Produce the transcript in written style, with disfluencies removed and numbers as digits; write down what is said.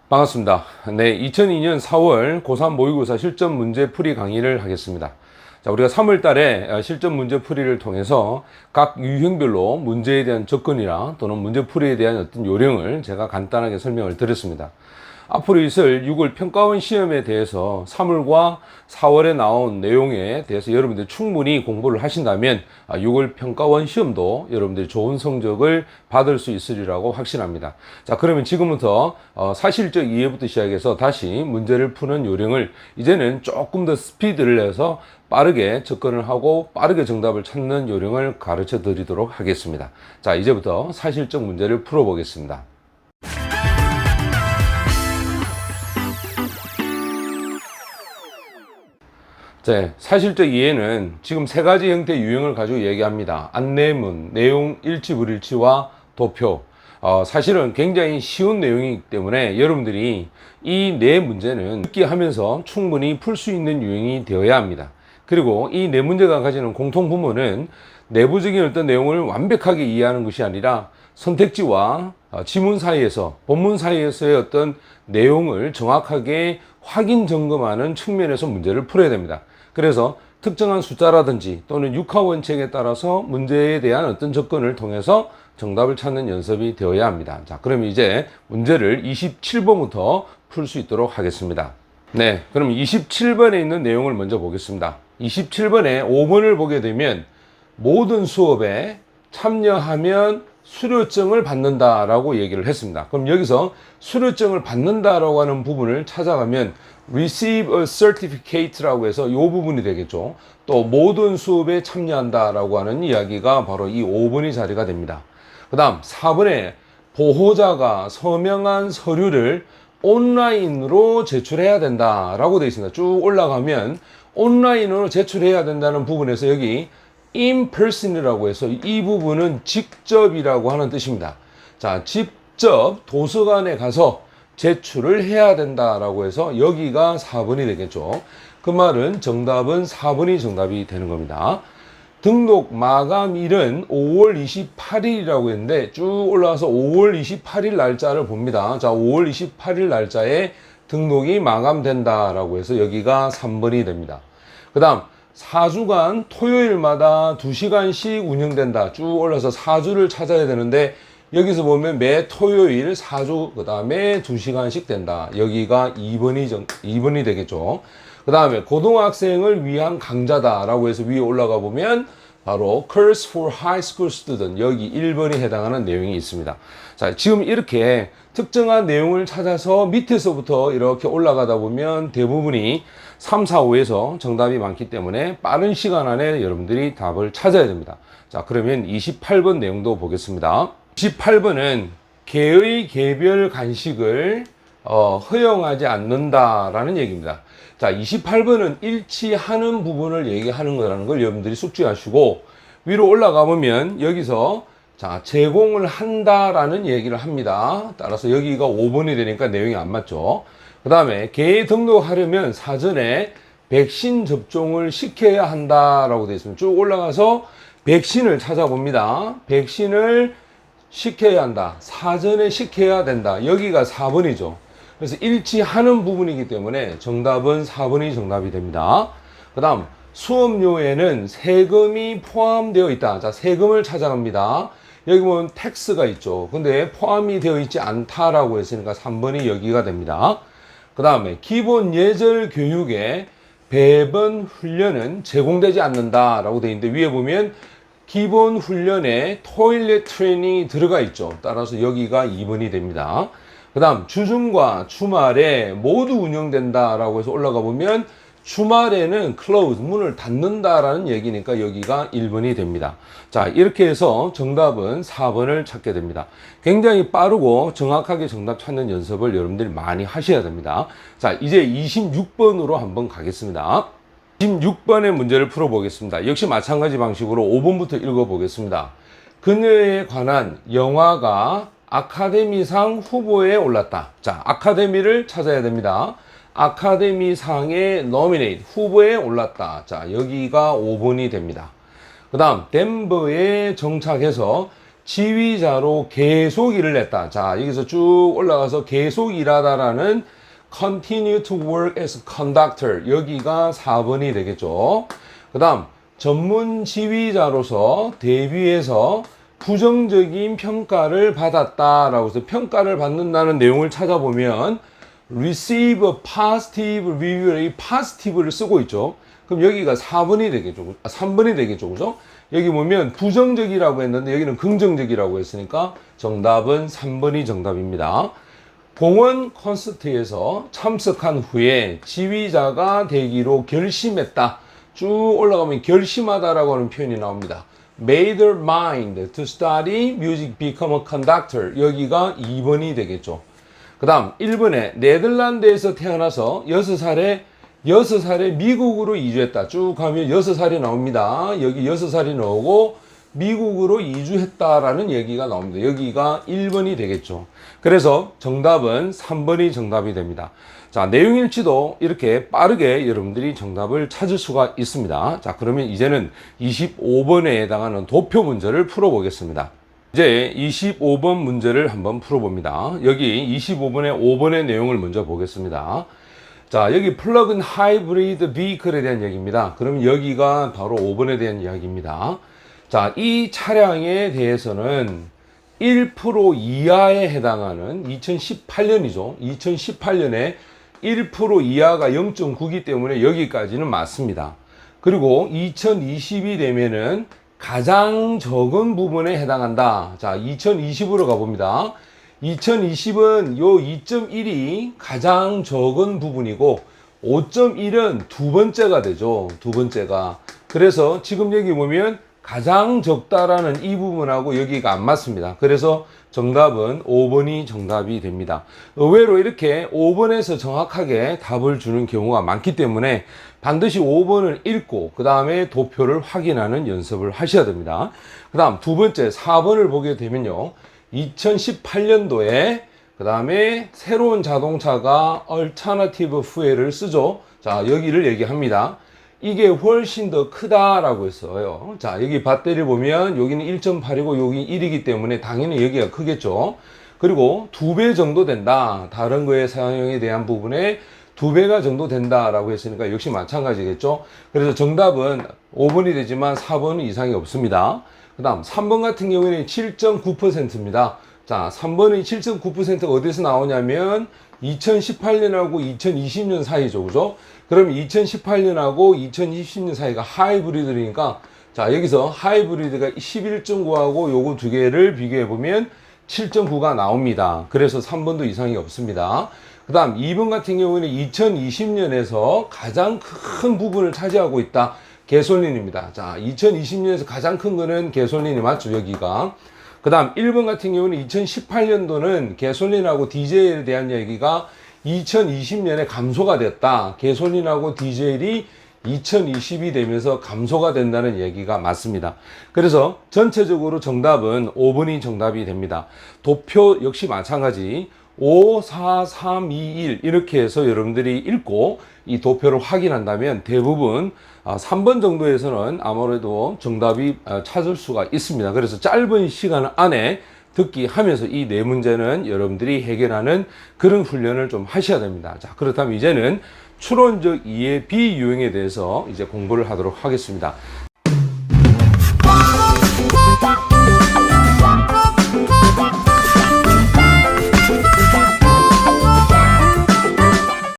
반갑습니다. 네, 2002년 4월 고3 모의고사 실전 문제 풀이 강의를 하겠습니다. 자, 우리가 3월 달에 실전 문제 풀이를 통해서 각 유형별로 문제에 대한 접근이나 또는 문제 풀이에 대한 어떤 요령을 제가 간단하게 설명을 드렸습니다. 앞으로 있을 6월 평가원 시험에 대해서 3월과 4월에 나온 내용에 대해서 여러분들이 충분히 공부를 하신다면 6월 평가원 시험도 여러분들이 좋은 성적을 받을 수 있으리라고 확신합니다. 자, 그러면 지금부터 사실적 이해부터 시작해서 다시 문제를 푸는 요령을 이제는 조금 더 스피드를 내서 빠르게 접근을 하고 빠르게 정답을 찾는 요령을 가르쳐 드리도록 하겠습니다. 자, 이제부터 사실적 문제를 풀어 보겠습니다. 네, 사실적 이해는 지금 세 가지 형태의 유형을 가지고 얘기합니다. 안내문, 내용 일치 불일치와 도표. 사실은 굉장히 쉬운 내용이기 때문에 여러분들이 이 네 문제는 듣기 하면서 충분히 풀 수 있는 유형이 되어야 합니다. 그리고 이 네 문제가 가지는 공통 부분은 내부적인 어떤 내용을 완벽하게 이해하는 것이 아니라 선택지와 지문 사이에서, 본문 사이에서의 어떤 내용을 정확하게 확인 점검하는 측면에서 문제를 풀어야 됩니다. 그래서 특정한 숫자라든지 또는 육하원칙에 따라서 문제에 대한 어떤 접근을 통해서 정답을 찾는 연습이 되어야 합니다. 자, 그럼 이제 문제를 27번부터 풀 수 있도록 하겠습니다. 네, 그럼 27번에 있는 내용을 먼저 보겠습니다. 27번에 5번을 보게 되면 모든 수업에 참여하면 수료증을 받는다라고 얘기를 했습니다. 그럼 여기서 수료증을 받는다라고 하는 부분을 찾아가면 receive a certificate라고 해서 이 부분이 되겠죠. 또 모든 수업에 참여한다라고 하는 이야기가 바로 이 5번이 자리가 됩니다. 그 다음 4번에 보호자가 서명한 서류를 온라인으로 제출해야 된다라고 되어 있습니다. 쭉 올라가면 온라인으로 제출해야 된다는 부분에서 여기 in person이라고 해서 이 부분은 직접이라고 하는 뜻입니다. 자, 직접 도서관에 가서 제출을 해야 된다라고 해서 여기가 4번이 되겠죠. 그 말은 정답은 4번이 정답이 되는 겁니다. 등록 마감일은 5월 28일이라고 했는데 쭉 올라와서 5월 28일 날짜를 봅니다. 자, 5월 28일 날짜에 등록이 마감된다라고 해서 여기가 3번이 됩니다. 그 다음 4주간 토요일마다 2시간씩 운영된다. 쭉 올라서 4주를 찾아야 되는데 여기서 보면 매 토요일 4주 그 다음에 2시간씩 된다. 여기가 2번이 되겠죠. 그 다음에 고등학생을 위한 강좌다라고 해서 위에 올라가 보면 바로 Course for High School Student 여기 1번이 해당하는 내용이 있습니다. 자, 지금 이렇게 특정한 내용을 찾아서 밑에서부터 이렇게 올라가다 보면 대부분이 3, 4, 5에서 정답이 많기 때문에 빠른 시간 안에 여러분들이 답을 찾아야 됩니다. 자, 그러면 28번 내용도 보겠습니다. 28번은 개의 개별 간식을 허용하지 않는다라는 얘기입니다. 자, 28번은 일치하는 부분을 얘기하는 거라는 걸 여러분들이 숙지하시고 위로 올라가 보면 여기서 자, 제공을 한다라는 얘기를 합니다. 따라서 여기가 5번이 되니까 내용이 안 맞죠. 그 다음에 개 등록하려면 사전에 백신 접종을 시켜야 한다라고 되어 있습니다. 쭉 올라가서 백신을 찾아봅니다. 백신을 시켜야 한다. 사전에 시켜야 된다. 여기가 4번이죠. 그래서 일치하는 부분이기 때문에 정답은 4번이 정답이 됩니다. 그 다음 수업료에는 세금이 포함되어 있다. 자, 세금을 찾아갑니다. 여기 보면 텍스가 있죠. 근데 포함이 되어 있지 않다라고 했으니까 3번이 여기가 됩니다. 그 다음에 기본 예절 교육에 배번 훈련은 제공되지 않는다라고 되어 있는데 위에 보면 기본 훈련에 토일렛 트레이닝이 들어가 있죠. 따라서 여기가 2번이 됩니다. 그 다음 주중과 주말에 모두 운영된다라고 해서 올라가 보면 주말에는 close, 문을 닫는다라는 얘기니까 여기가 1번이 됩니다. 자, 이렇게 해서 정답은 4번을 찾게 됩니다. 굉장히 빠르고 정확하게 정답 찾는 연습을 여러분들이 많이 하셔야 됩니다. 자, 이제 26번으로 한번 가겠습니다. 26번의 문제를 풀어보겠습니다. 역시 마찬가지 방식으로 5번부터 읽어보겠습니다. 그녀에 관한 영화가 아카데미상 후보에 올랐다. 자, 아카데미를 찾아야 됩니다. 아카데미상에 nominate, 후보에 올랐다. 자, 여기가 5번이 됩니다. 그 다음 덴버에 정착해서 지휘자로 계속 일을 했다. 자, 여기서 쭉 올라가서 계속 일하다라는 continue to work as conductor. 여기가 4번이 되겠죠. 그 다음, 전문 지휘자로서 대비해서 부정적인 평가를 받았다라고 해서 평가를 받는다는 내용을 찾아보면 receive a positive review, 이 positive를 쓰고 있죠. 그럼 여기가 4번이 되겠죠. 3번이 되겠죠. 그죠? 여기 보면 부정적이라고 했는데 여기는 긍정적이라고 했으니까 정답은 3번이 정답입니다. 공원 콘서트에서 참석한 후에 지휘자가 되기로 결심했다. 쭉 올라가면 결심하다라고 하는 표현이 나옵니다. Made their mind to study music, become a conductor. 여기가 2번이 되겠죠. 그 다음 1번에 네덜란드에서 태어나서 6살에 미국으로 이주했다. 쭉 가면 6살이 나옵니다. 여기 6살이 나오고 미국으로 이주했다라는 얘기가 나옵니다. 여기가 1번이 되겠죠. 그래서 정답은 3번이 정답이 됩니다. 자, 내용일치도 이렇게 빠르게 여러분들이 정답을 찾을 수가 있습니다. 자, 그러면 이제는 25번에 해당하는 도표 문제를 풀어보겠습니다. 이제 25번 문제를 한번 풀어봅니다. 여기 25번에 5번의 내용을 먼저 보겠습니다. 자, 여기 플러그인 하이브리드 비클에 대한 얘기입니다. 그럼 여기가 바로 5번에 대한 이야기입니다. 자, 이 차량에 대해서는 1% 이하에 해당하는 2018년이죠. 2018년에 1% 이하가 0.9기 때문에 여기까지는 맞습니다. 그리고 2020이 되면은 가장 적은 부분에 해당한다. 자, 2020으로 가봅니다. 2020은 요 2.1이 가장 적은 부분이고 5.1은 두 번째가 되죠. 두 번째가. 그래서 지금 여기 보면 가장 적다라는 이 부분하고 여기가 안 맞습니다. 그래서 정답은 5번이 정답이 됩니다. 의외로 이렇게 5번에서 정확하게 답을 주는 경우가 많기 때문에 반드시 5번을 읽고 그 다음에 도표를 확인하는 연습을 하셔야 됩니다. 그 다음 두 번째 4번을 보게 되면요. 2018년도에 그 다음에 새로운 자동차가 얼터너티브 fuel을 쓰죠. 자, 여기를 얘기합니다. 이게 훨씬 더 크다라고 했어요. 자, 여기 배터리 보면 여기는 1.8이고 여기 1이기 때문에 당연히 여기가 크겠죠. 그리고 2배 정도 된다. 다른 거의 사용에 대한 부분에 2배가 정도 된다라고 했으니까 역시 마찬가지겠죠. 그래서 정답은 5번이 되지만 4번은 이상이 없습니다. 그 다음 3번 같은 경우에는 7.9%입니다. 자, 3번의 7.9%가 어디서 나오냐면 2018년하고 2020년 사이죠. 그죠? 그럼 2018년하고 2020년 사이가 하이브리드니까 자, 여기서 하이브리드가 11.9하고 요거 두 개를 비교해 보면 7.9가 나옵니다. 그래서 3번도 이상이 없습니다. 그 다음 2번 같은 경우는 2020년에서 가장 큰 부분을 차지하고 있다. 개솔린입니다. 자, 2020년에서 가장 큰 거는 개솔린이 맞죠, 여기가. 그 다음 1번 같은 경우는 2018년도는 개솔린하고 디젤에 대한 얘기가 2020년에 감소가 됐다. 개솔린하고 디젤이 2020이 되면서 감소가 된다는 얘기가 맞습니다. 그래서 전체적으로 정답은 5번이 정답이 됩니다. 도표 역시 마찬가지 5, 4, 3, 2, 1 이렇게 해서 여러분들이 읽고 이 도표를 확인한다면 대부분 3번 정도에서는 아무래도 정답이 찾을 수가 있습니다. 그래서 짧은 시간 안에 듣기 하면서 이 네 문제는 여러분들이 해결하는 그런 훈련을 좀 하셔야 됩니다. 자, 그렇다면 이제는 추론적 이해 비유형에 대해서 이제 공부를 하도록 하겠습니다.